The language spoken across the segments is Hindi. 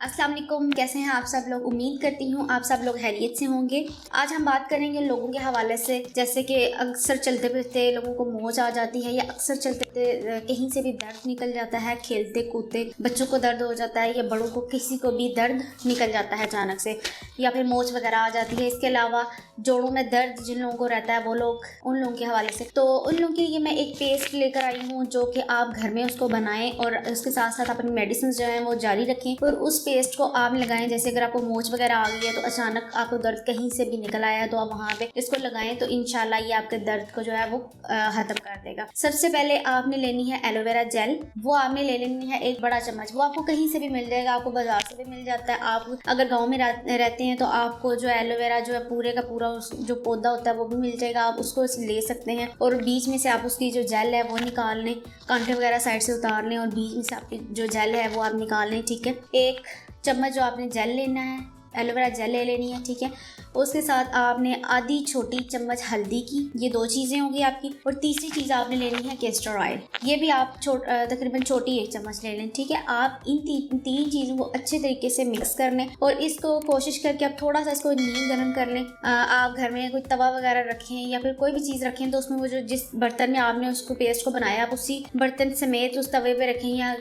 अस्सलाम वालेकुम, कैसे हैं आप सब लोग। उम्मीद करती हूँ आप सब लोग खैरियत से होंगे। आज हम बात करेंगे लोगों के हवाले से, जैसे कि अक्सर चलते फिरते लोगों को मोच आ जाती है या अक्सर चलते फिरते कहीं से भी दर्द निकल जाता है, खेलते कूदते बच्चों को दर्द हो जाता है या बड़ों को किसी को भी दर्द निकल जाता है अचानक से, या फिर मोच वगैरह आ जाती है। इसके अलावा जोड़ों में दर्द जिन लोगों को रहता है वो लोग, उन लोगों के हवाले से तो उन लोगों के लिए मैं एक पेस्ट लेकर आई हूँ जो कि आप घर में उसको बनाएं और उसके साथ साथ अपनी मेडिसिन जो है वो जारी रखें और उस पेस्ट को आप लगाएं। जैसे अगर आपको मोच वगैरह आ गई है तो अचानक आपको दर्द कहीं से भी निकल आया है तो आप वहाँ पे इसको लगाएं तो इंशाल्लाह ये आपके दर्द को जो है वो खत्म कर देगा। सबसे पहले आपने लेनी है एलोवेरा जेल। वो आपने ले लेनी है एक बड़ा चम्मच। वो आपको कहीं से भी मिल जाएगा, आपको बाजार से भी मिल जाता है। आप अगर गाँव में रहते हैं तो आपको जो एलोवेरा जो है पूरे का पूरा जो पौधा होता है वो भी मिल जाएगा, आप उसको ले सकते हैं। और बीच में से आप उसकी जो जेल है वो निकाल लें, कांटे वगैरह साइड से उतार लें और बीच में से आपकी जो जेल है वो आप निकाल लें। ठीक है, एक चम्मच जो आपने जेल लेना है, एलोवेरा जेल ले लेनी है। ठीक है, उसके साथ आपने आधी छोटी चम्मच हल्दी की, ये 2 चीज़ें होंगी आपकी। और तीसरी चीज़ आपने लेनी है केस्टर ऑयल, ये भी आप तकरीबन छोटी 1 चम्मच ले लें। ठीक है, आप इन तीन चीज़ों को अच्छे तरीके से मिक्स कर लें और इसको कोशिश करके आप थोड़ा सा इसको नीम गर्म कर लें। आप घर में कोई तवा वगैरह रखें या फिर कोई भी चीज़ रखें तो उसमें वो जो जिस बर्तन में आपने उसको पेस्ट को बनाया आप उसी बर्तन समेत उस तवे पे रखें या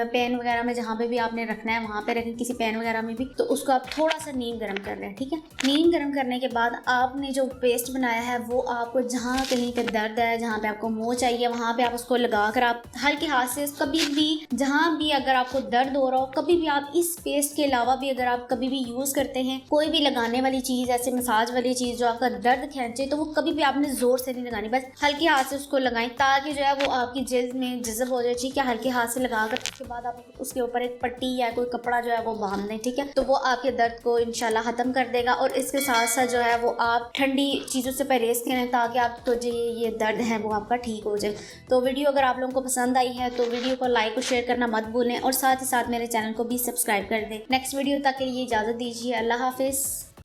पैन वगैरह में, जहाँ पे भी आपने रखना है वहाँ पे रखें, किसी पैन वगैरह में भी। तो उसको आप थोड़ा सा नीम गर्म कर लें। ठीक है, नीम गर्म करने के बाद आपने जो पेस्ट बनाया है वो आपको जहाँ कहीं पे दर्द है, जहाँ पे आपको मोच चाहिए वहाँ पे आप उसको लगाकर आप हल्के हाथ से कभी भी जहाँ भी अगर आपको दर्द हो रहा हो, कभी भी आप इस पेस्ट के अलावा भी अगर आप कभी भी यूज़ करते हैं कोई भी लगाने वाली चीज़, ऐसे मसाज वाली चीज़ जो आपका दर्द खींचे, तो वो कभी भी आपने ज़ोर से नहीं लगानी, बस हल्के हाथ से उसको लगाएं ताकि जो है वो आपकी जिल्द में जज़ब हो जाए। ठीक है, हल्के हाथ से लगाकर उसके बाद आप उसके ऊपर एक पट्टी या कोई कपड़ा जो है वो बांध दें। ठीक है, तो वो आपके दर्द को इंशाल्लाह ख़त्म कर देगा। और इसके साथ साथ जो है वो आप ठंडी चीज़ों से परहेज़ करें ताकि आपको जो ये दर्द है वो आपका ठीक हो जाए। तो वीडियो अगर आप लोगों को पसंद आई है तो वीडियो को लाइक और शेयर करना मत भूलें और साथ ही साथ मेरे चैनल को भी सब्सक्राइब कर दें। नेक्स्ट वीडियो तक के लिए इजाज़त दीजिए। अल्लाह हाफिज़।